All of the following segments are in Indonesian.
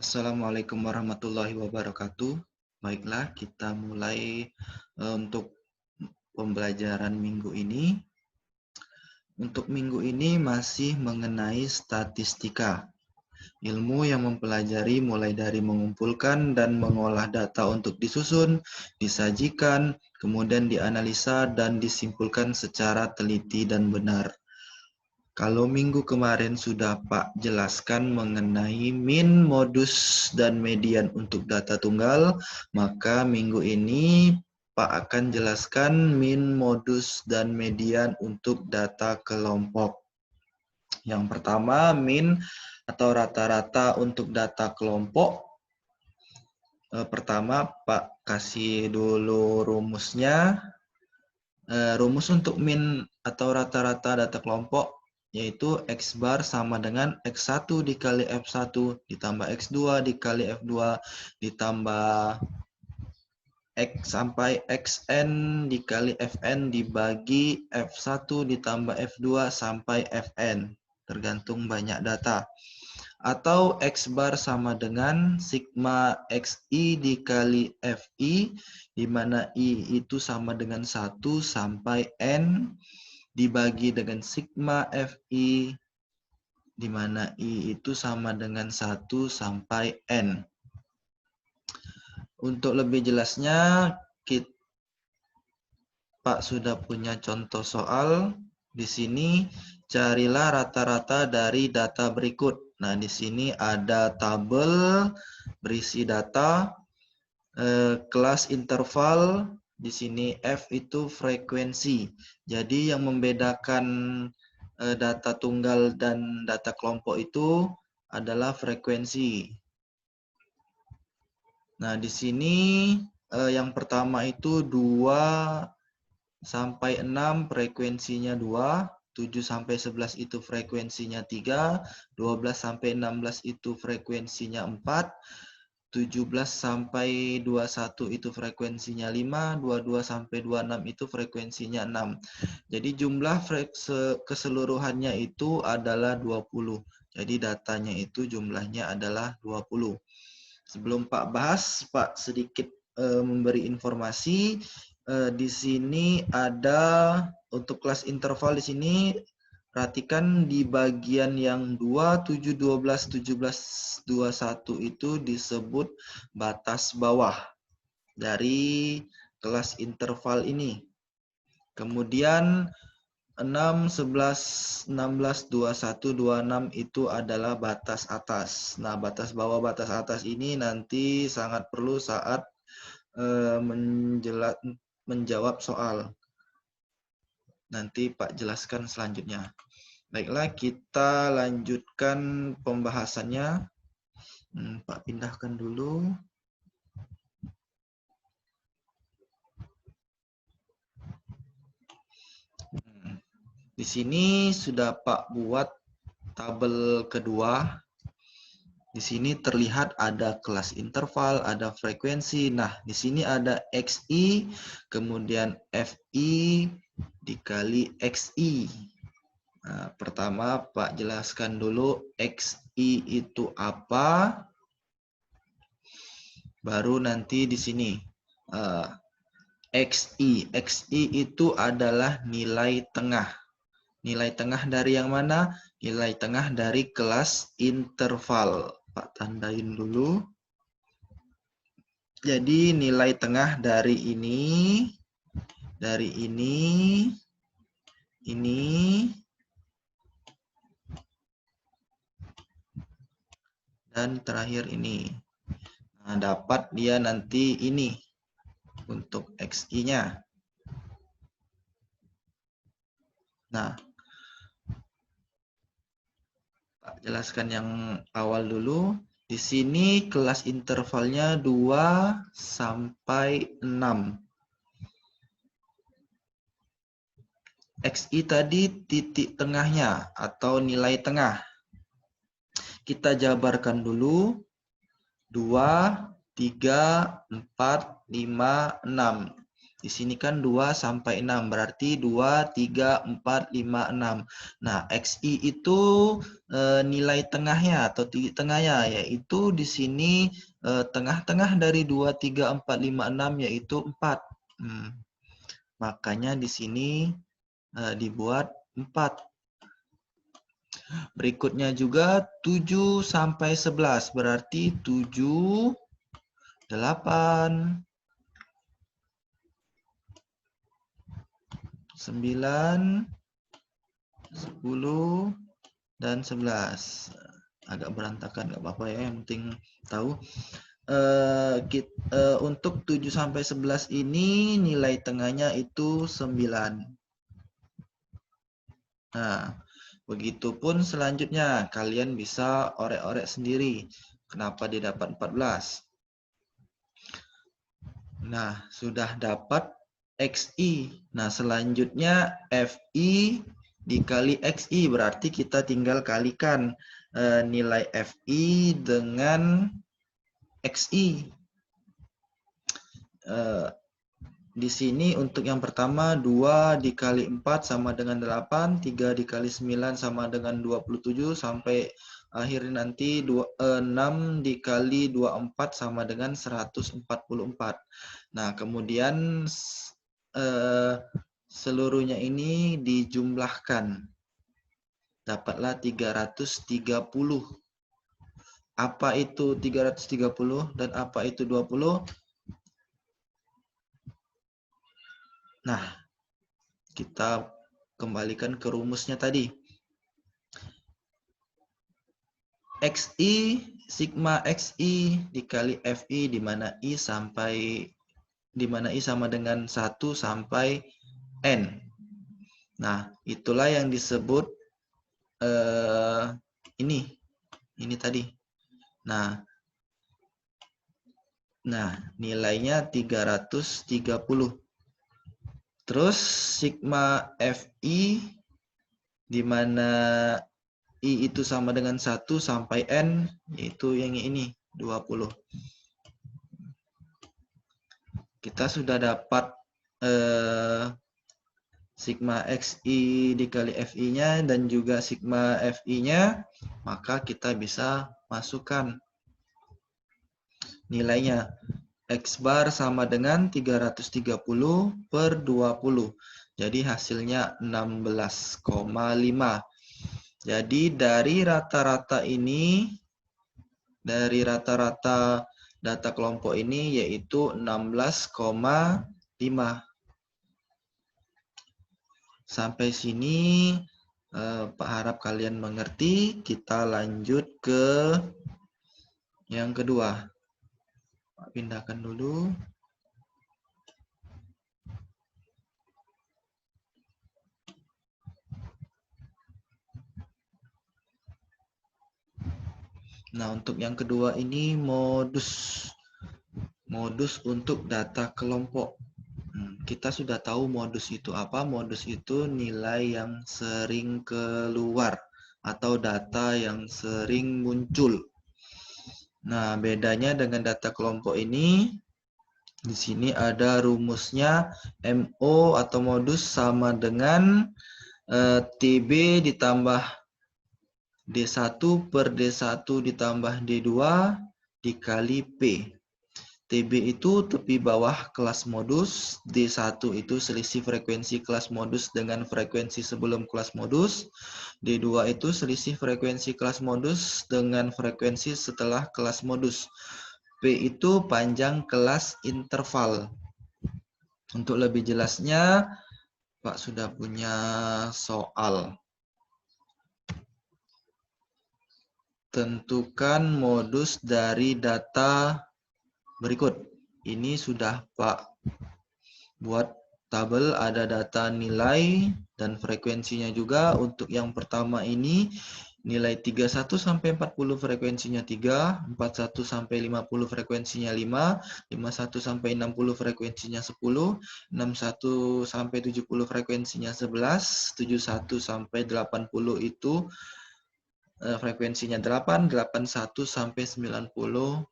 Assalamualaikum warahmatullahi wabarakatuh. Baiklah, kita mulai untuk pembelajaran minggu ini. Untuk minggu ini masih mengenai statistika. Ilmu yang mempelajari mulai dari mengumpulkan dan mengolah data untuk disusun, disajikan, kemudian dianalisa dan disimpulkan secara teliti dan benar. Kalau minggu kemarin sudah Pak jelaskan mengenai min, modus, dan median untuk data tunggal, maka minggu ini Pak akan jelaskan min, modus, dan median untuk data kelompok. Yang pertama, min atau rata-rata untuk data kelompok. Pertama, Pak kasih dulu rumusnya. Rumus untuk min atau rata-rata data kelompok yaitu X bar sama dengan X1 dikali F1 ditambah X2 dikali F2 ditambah X sampai Xn dikali Fn dibagi F1 ditambah F2 sampai Fn, tergantung banyak data. Atau X bar sama dengan sigma Xi dikali Fi, di mana I itu sama dengan 1 sampai N, dibagi dengan sigma Fi, di mana I itu sama dengan 1 sampai N. Untuk lebih jelasnya, Pak sudah punya contoh soal. Di sini carilah rata-rata dari data berikut. Nah, di sini ada tabel berisi data, kelas interval, di sini F itu frekuensi. Jadi yang membedakan data tunggal dan data kelompok itu adalah frekuensi. Nah, di sini yang pertama itu 2 sampai 6 frekuensinya 2, 7 sampai 11 itu frekuensinya 3, 12 sampai 16 itu frekuensinya 4, 17 sampai 21 itu frekuensinya 5, 22 sampai 26 itu frekuensinya 6. Jadi jumlah keseluruhannya itu adalah 20. Jadi datanya itu jumlahnya adalah 20. Sebelum Pak bahas, Pak sedikit memberi informasi. Di sini ada untuk kelas interval di sini. Perhatikan di bagian yang 2, 7, 12, 17, 21 itu disebut batas bawah dari kelas interval ini. Kemudian 6, 11, 16, 21, 26 itu adalah batas atas. Nah, batas bawah, batas atas ini nanti sangat perlu saat menjawab soal. Nanti Pak jelaskan selanjutnya. Baiklah, kita lanjutkan pembahasannya. Pak pindahkan dulu. Di sini sudah Pak buat tabel kedua. Di sini terlihat ada kelas interval, ada frekuensi. Nah, di sini ada Xi, kemudian Fi dikali Xi. Nah, pertama Pak jelaskan dulu Xi itu apa. Baru nanti di sini Xi itu adalah nilai tengah. Nilai tengah dari yang mana? Nilai tengah dari kelas interval. Pak tandain dulu. Jadi nilai tengah dari ini, ini, dan terakhir ini. Nah, dapat dia nanti ini untuk Xi-nya. Nah, Pak jelaskan yang awal dulu. Di sini kelas intervalnya 2 sampai 6. Xi tadi titik tengahnya atau nilai tengah. Kita jabarkan dulu. 2, 3, 4, 5, 6. Di sini kan 2 sampai 6, berarti 2, 3, 4, 5, 6. Nah, XI itu nilai tengahnya atau titik tengahnya, yaitu di sini tengah-tengah dari 2, 3, 4, 5, 6, yaitu 4. Makanya di sini dibuat 4. Berikutnya juga 7 sampai 11, berarti 7, 8, 9, 10, dan 11. Agak berantakan, nggak apa-apa ya, yang penting tahu. Untuk 7 sampai 11 ini nilai tengahnya itu 9. Nah, begitupun selanjutnya, kalian bisa orek-orek sendiri. Kenapa dia dapat 14? Nah, sudah dapat XI. Nah, selanjutnya FI dikali XI. Berarti kita tinggal kalikan nilai FI dengan XI. Di sini untuk yang pertama 2 dikali 4 sama dengan 8, 3 dikali 9 sama dengan 27, sampai akhir nanti 6 dikali 24 sama dengan 144. Nah, kemudian seluruhnya ini dijumlahkan. Dapatlah 330. Apa itu 330 dan apa itu 20? Nah, kita kembalikan ke rumusnya tadi. XI, sigma XI dikali FI, di mana I sama dengan 1 sampai N. Nah, itulah yang disebut ini tadi. Nah, nilainya 330. Terus sigma FI, di mana I itu sama dengan 1 sampai N, yaitu yang ini, 20. Kita sudah dapat sigma XI dikali FI-nya dan juga sigma FI-nya, maka kita bisa masukkan nilainya. X bar sama dengan 330 per 20. Jadi hasilnya 16,5. Jadi dari rata-rata ini, dari rata-rata data kelompok ini yaitu 16,5. Sampai sini Pak harap kalian mengerti. Kita lanjut ke yang kedua. Pak pindahkan dulu. Nah, untuk yang kedua ini modus untuk data kelompok. Kita sudah tahu modus itu apa. Modus itu nilai yang sering keluar atau data yang sering muncul. Nah, bedanya dengan data kelompok ini, di sini ada rumusnya. MO atau modus sama dengan TB ditambah D1 per D1 ditambah D2 dikali P. TB itu tepi bawah kelas modus, D1 itu selisih frekuensi kelas modus dengan frekuensi sebelum kelas modus, D2 itu selisih frekuensi kelas modus dengan frekuensi setelah kelas modus. P itu panjang kelas interval. Untuk lebih jelasnya, Pak sudah punya soal. Tentukan modus dari data berikut. Ini sudah Pak buat tabel, ada data nilai dan frekuensinya juga. Untuk yang pertama ini nilai 31 sampai 40 frekuensinya 3, 41 sampai 50 frekuensinya 5, 51 sampai 60 frekuensinya 10, 61 sampai 70 frekuensinya 11, 71 sampai 80 itu frekuensinya 8, 81 sampai 90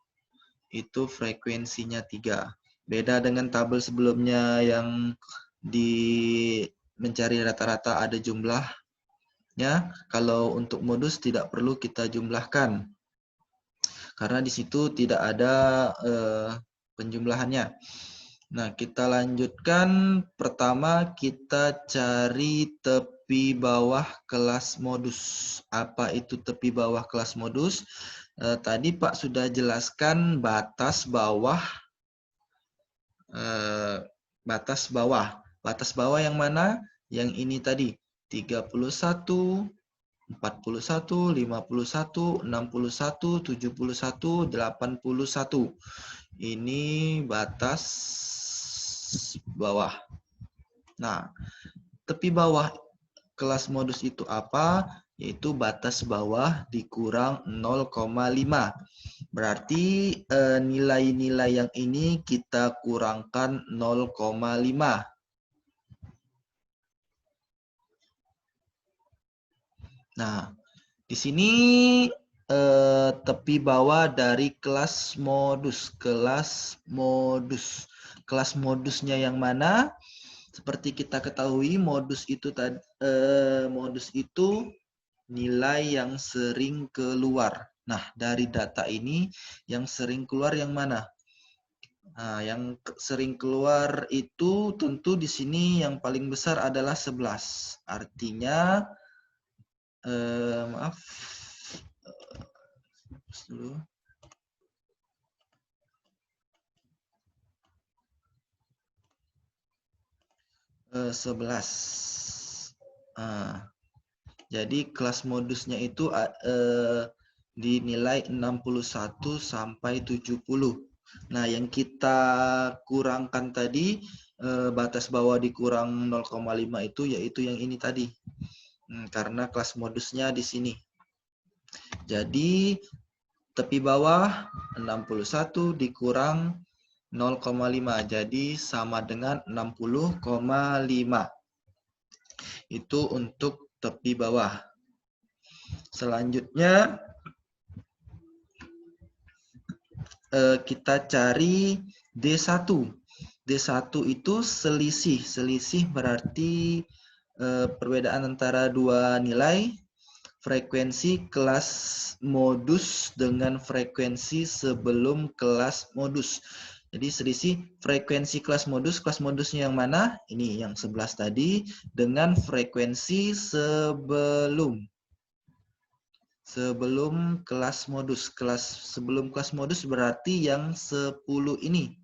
itu frekuensinya 3. Beda dengan tabel sebelumnya yang di mencari rata-rata ada jumlahnya. Kalau untuk modus tidak perlu kita jumlahkan. Karena di situ tidak ada penjumlahannya. Nah, kita lanjutkan. Pertama, kita cari tepi bawah kelas modus. Apa itu tepi bawah kelas modus? Tadi Pak sudah jelaskan batas bawah. Batas bawah. Batas bawah yang mana? Yang ini tadi. 31, 41, 51, 61, 71, 81. Ini batas bawah. Nah, tepi bawah kelas modus itu apa? Yaitu batas bawah dikurang 0,5. Berarti nilai-nilai yang ini kita kurangkan 0,5. Nah, di sini tepi bawah dari kelas modus. Kelas modusnya yang mana? Seperti kita ketahui, modus itu nilai yang sering keluar. Nah, dari data ini yang sering keluar yang mana? Nah, yang sering keluar itu tentu di sini yang paling besar adalah 11. Artinya maaf. Dulu. Eh, 11. Jadi kelas modusnya itu dinilai 61 sampai 70. Nah, yang kita kurangkan tadi batas bawah dikurang 0,5 itu yaitu yang ini tadi. Karena kelas modusnya di sini. Jadi tepi bawah 61 dikurang 0,5. Jadi sama dengan 60,5. Itu untuk tepi bawah. Selanjutnya kita cari D1. D1 itu selisih. Selisih berarti perbedaan antara dua nilai, frekuensi kelas modus dengan frekuensi sebelum kelas modus. Jadi selisih frekuensi kelas modusnya yang mana? Ini yang 11 tadi, dengan frekuensi sebelum kelas modus. Sebelum kelas modus berarti yang 10 ini.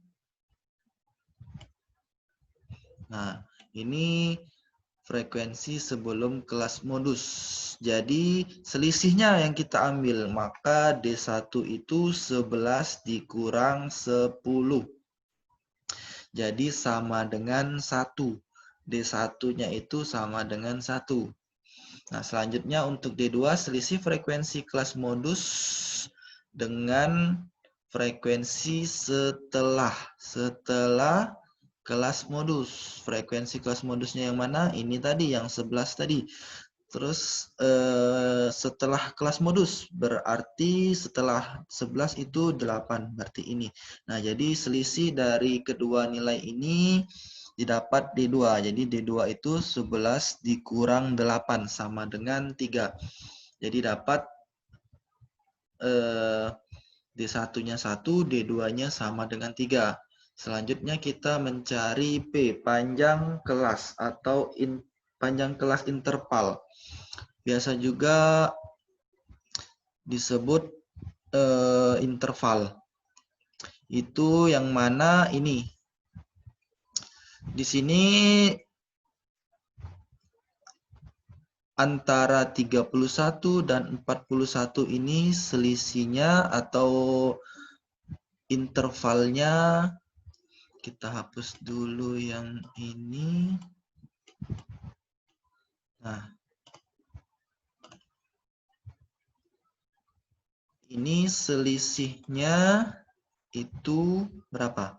Nah, ini frekuensi sebelum kelas modus. Jadi selisihnya yang kita ambil, maka D1 itu 11 dikurang 10. Jadi sama dengan 1. D1-nya itu sama dengan 1. Nah, selanjutnya untuk D2 selisih frekuensi kelas modus dengan frekuensi setelah kelas modus. Frekuensi kelas modusnya yang mana? Ini tadi yang 11 tadi. Terus setelah kelas modus berarti setelah 11 itu 8, berarti ini. Nah, jadi selisih dari kedua nilai ini didapat D2. Jadi D2 itu 11 dikurang 8 sama dengan 3. Jadi dapat D1-nya 1, D2-nya sama dengan 3. Selanjutnya kita mencari P, panjang kelas atau panjang kelas interval. Biasa juga disebut interval. Itu yang mana ini? Di sini antara 31 dan 41 ini selisihnya atau intervalnya, kita hapus dulu yang ini. Nah, ini selisihnya itu berapa?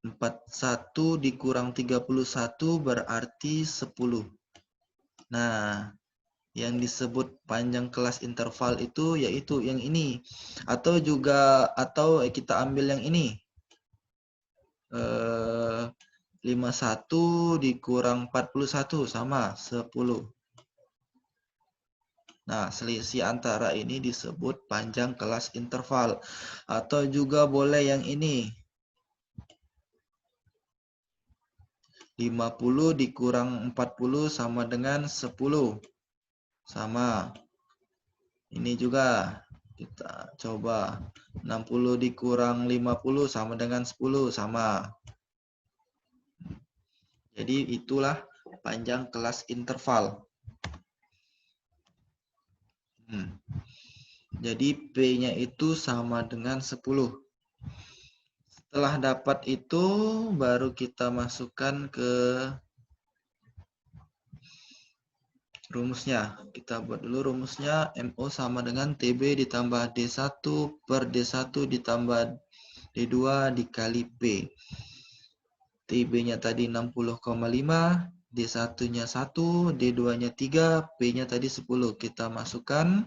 41 dikurang 31 berarti 10. Nah, yang disebut panjang kelas interval itu yaitu yang ini. Atau kita ambil yang ini. 51 dikurang 41 sama 10. Nah, selisih antara ini disebut panjang kelas interval. Atau juga boleh yang ini. 50 dikurang 40 sama dengan 10. Sama. Ini juga. Kita coba. 60 dikurang 50 sama dengan 10. Sama. Jadi itulah panjang kelas interval. Jadi P-nya itu sama dengan 10. Setelah dapat itu, baru kita masukkan ke rumusnya. Kita buat dulu rumusnya. MO sama dengan TB ditambah D1 per D1 ditambah D2 dikali P. TB-nya tadi 60,5, D1-nya 1, D2-nya 3, P-nya tadi 10. Kita masukkan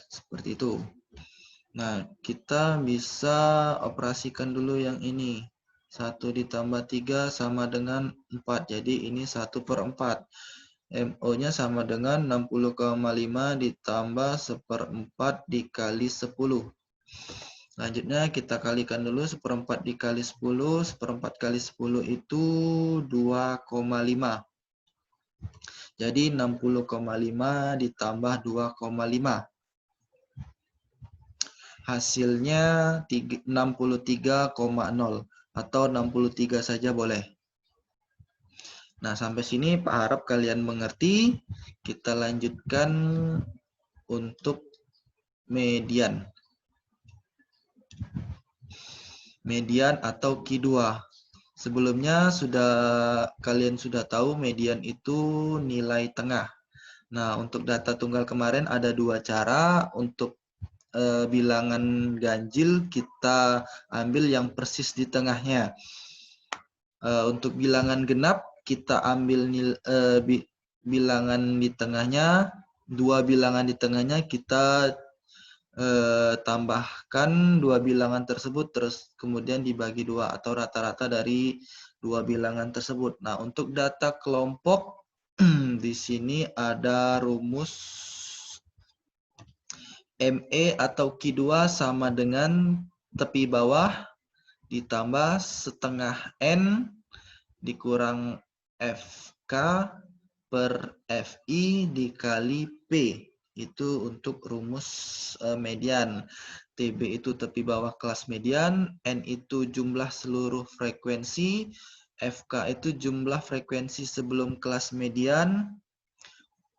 seperti itu. Nah, kita bisa operasikan dulu yang ini. 1 ditambah 3 sama dengan 4. Jadi ini 1 per 4. MO-nya sama dengan 60,5 ditambah 1/4 dikali 10. Selanjutnya kita kalikan dulu 1/4 dikali 10. 1/4 kali 10 itu 2,5. Jadi 60,5 ditambah 2,5. Hasilnya 63,0 atau 63 saja boleh. Nah, sampai sini Pak harap kalian mengerti. Kita lanjutkan untuk median. Median atau Q2. Sebelumnya kalian sudah tahu median itu nilai tengah. Nah, untuk data tunggal kemarin ada 2 cara. Untuk bilangan ganjil kita ambil yang persis di tengahnya. Untuk bilangan genap kita ambil bilangan di tengahnya, 2 bilangan di tengahnya kita tambahkan 2 bilangan tersebut terus kemudian dibagi 2 atau rata-rata dari 2 bilangan tersebut. Nah, untuk data kelompok di sini ada rumus ME atau Q2 sama dengan tepi bawah ditambah setengah N dikurang FK per FI dikali P. Itu untuk rumus median. TB itu tepi bawah kelas median, N itu jumlah seluruh frekuensi, FK itu jumlah frekuensi sebelum kelas median,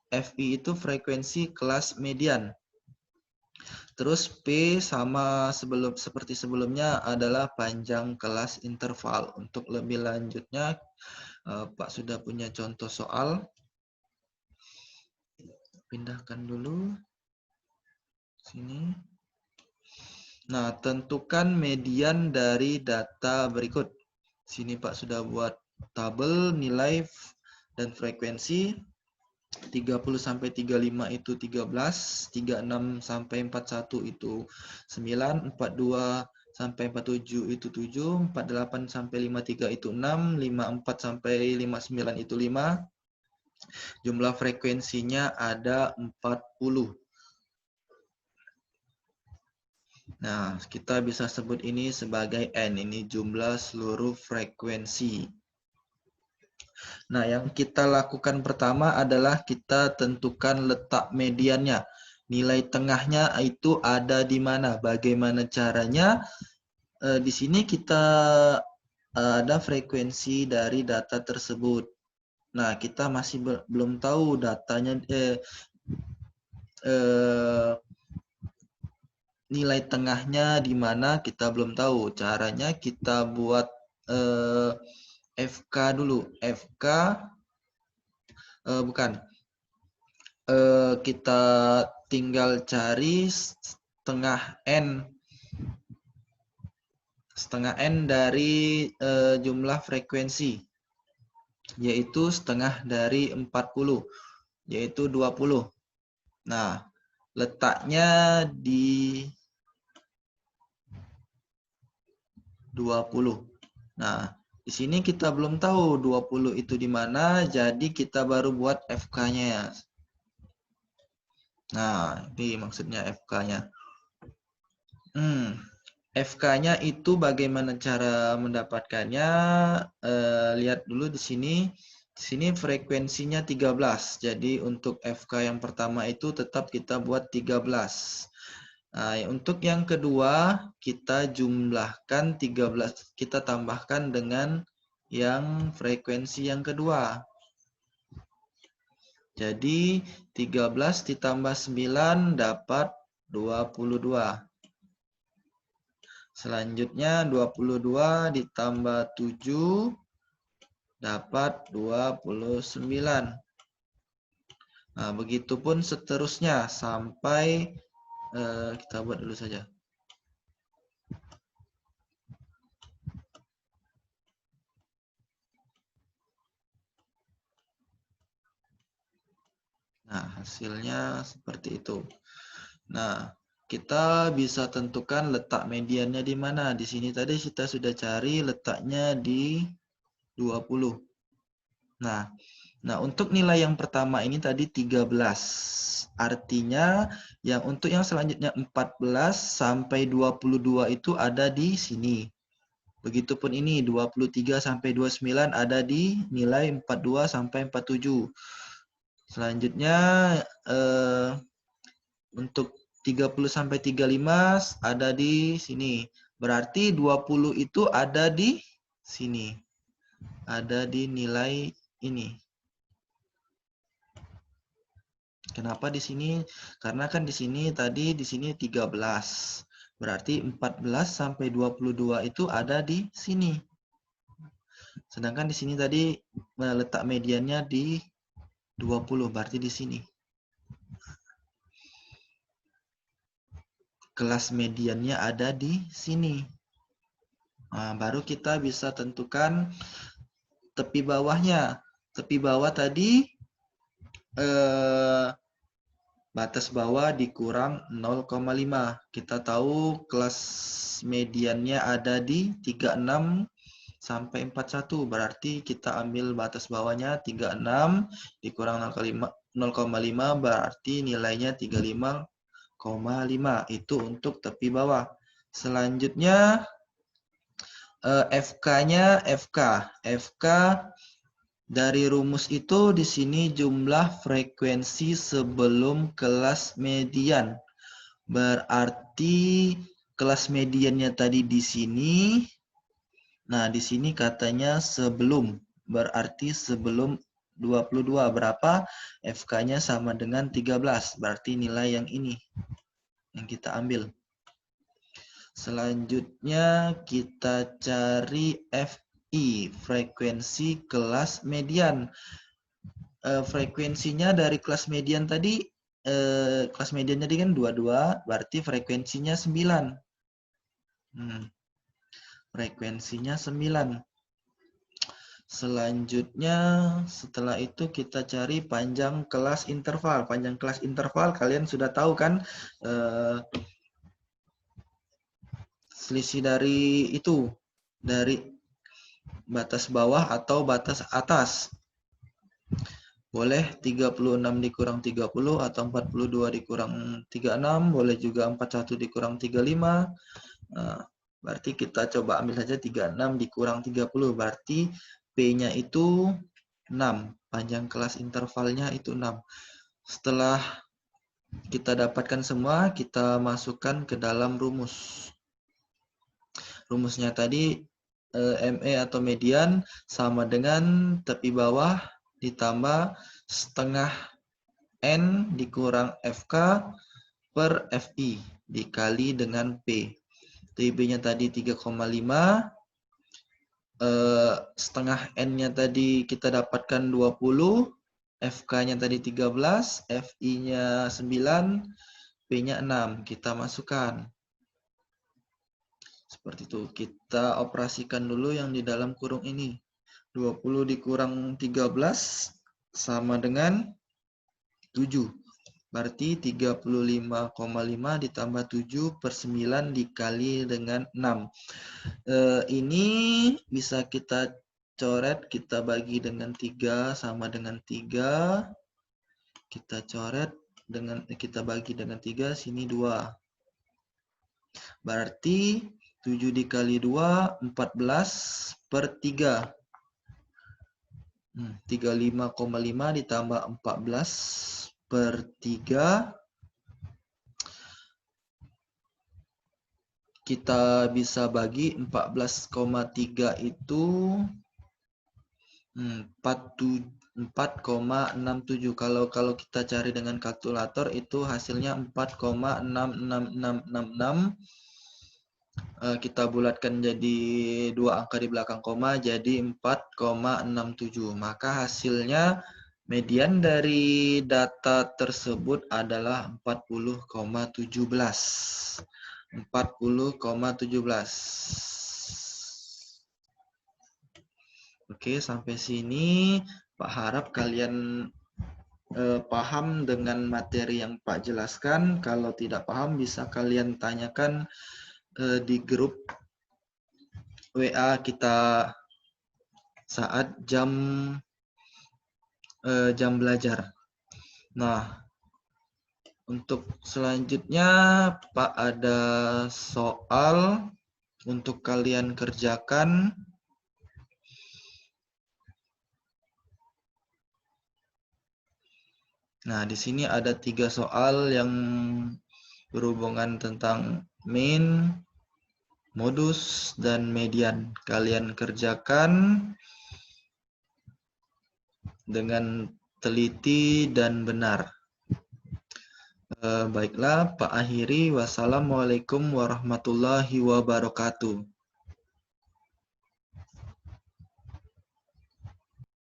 FI itu frekuensi kelas median. Terus P sama seperti sebelumnya adalah panjang kelas interval. Untuk lebih lanjutnya, Pak sudah punya contoh soal. Pindahkan dulu. Sini. Nah, tentukan median dari data berikut. Sini Pak sudah buat tabel nilai dan frekuensi. 30 sampai 35 itu 13, 36 sampai 41 itu 9, 42 sampai 47 itu 7, 48 sampai 53 itu 6, 54 sampai 59 itu 5. Jumlah frekuensinya ada 40. Nah, kita bisa sebut ini sebagai N, ini jumlah seluruh frekuensi. Nah, yang kita lakukan pertama adalah kita tentukan letak mediannya. Nilai tengahnya itu ada di mana? Bagaimana caranya? Di sini kita ada frekuensi dari data tersebut. Nah, kita masih belum tahu datanya nilai tengahnya di mana, kita belum tahu. Caranya kita buat FK dulu. FK kita tinggal cari setengah N dari jumlah frekuensi, yaitu setengah dari 40, yaitu 20. Nah, letaknya di 20. Nah, di sini kita belum tahu 20 itu di mana, jadi kita baru buat FK-nya ya. Nah, ini maksudnya FK-nya. FK-nya itu bagaimana cara mendapatkannya? Lihat dulu di sini. Di sini frekuensinya 13. Jadi untuk FK yang pertama itu tetap kita buat 13. Nah, untuk yang kedua kita jumlahkan 13. Kita tambahkan dengan yang frekuensi yang kedua. Jadi 13 ditambah 9 dapat 22. Selanjutnya 22 ditambah 7 dapat 29. Nah, begitupun seterusnya sampai kita buat dulu saja. Nah, hasilnya seperti itu. Nah, kita bisa tentukan letak mediannya di mana. Di sini tadi kita sudah cari letaknya di 20. Nah, untuk nilai yang pertama ini tadi 13. Artinya yang untuk yang selanjutnya 14 sampai 22 itu ada di sini. Begitupun ini 23 sampai 29 ada di nilai 42 sampai 47. Selanjutnya untuk 30 sampai 35 ada di sini. Berarti 20 itu ada di sini. Ada di nilai ini. Kenapa di sini? Karena kan di sini tadi di sini 13. Berarti 14 sampai 22 itu ada di sini. Sedangkan di sini tadi letak mediannya di 20, berarti di sini. Kelas mediannya ada di sini. Nah, baru kita bisa tentukan tepi bawahnya. Tepi bawah tadi batas bawah dikurang 0,5. Kita tahu kelas mediannya ada di 36 sampai 41. Berarti kita ambil batas bawahnya 36 dikurang 0,5 berarti nilainya 35,5. Itu untuk tepi bawah. Selanjutnya FK-nya FK dari rumus itu di sini jumlah frekuensi sebelum kelas median. Berarti kelas mediannya tadi di sini. Nah, di sini katanya sebelum. Berarti sebelum 22 berapa? FK-nya sama dengan 13. Berarti nilai yang ini yang kita ambil. Selanjutnya kita cari FI, frekuensi kelas median. Frekuensinya dari kelas median tadi, kelas median tadi kan 22, berarti frekuensinya 9. Frekuensinya 9. Selanjutnya, setelah itu kita cari panjang kelas interval. Panjang kelas interval kalian sudah tahu kan? Selisih dari itu, dari batas bawah atau batas atas. Boleh 36 dikurang 30 atau 42 dikurang 36, boleh juga 41 dikurang 35. Nah, berarti kita coba ambil saja 36 dikurang 30, berarti P-nya itu 6. Panjang kelas intervalnya itu 6. Setelah kita dapatkan semua, kita masukkan ke dalam rumus. Rumusnya tadi ME atau median sama dengan tepi bawah ditambah setengah N dikurang FK per FI dikali dengan P. TB-nya tadi 3,5. Setengah N-nya tadi kita dapatkan 20. FK-nya tadi 13. FI-nya 9. P-nya 6. Kita masukkan. Seperti itu. Kita operasikan dulu yang di dalam kurung ini. 20 dikurang 13 sama dengan 7. Berarti 35,5 ditambah 7 per 9 dikali dengan 6. Ini bisa kita coret, kita bagi dengan 3 sama dengan 3. Kita coret dengan kita bagi dengan 3, sini 2. Berarti 7 dikali 2, 14 per 3. 35,5 ditambah 14 per 3. Kita bisa bagi 14,3 itu 4,67. Kalau kita cari dengan kalkulator itu hasilnya 4,66666. Kita bulatkan jadi 2 angka di belakang koma, jadi 4,67. Maka hasilnya median dari data tersebut adalah 40,17. 40,17. Oke, sampai sini Pak harap kalian paham dengan materi yang Pak jelaskan. Kalau tidak paham bisa kalian tanyakan di grup WA kita saat jam belajar. Nah, untuk selanjutnya Pak ada soal untuk kalian kerjakan. Nah, di sini ada 3 soal yang berhubungan tentang mean, modus, dan median. Kalian kerjakan dengan teliti dan benar. Baiklah, Pak akhiri. Wassalamualaikum warahmatullahi wabarakatuh.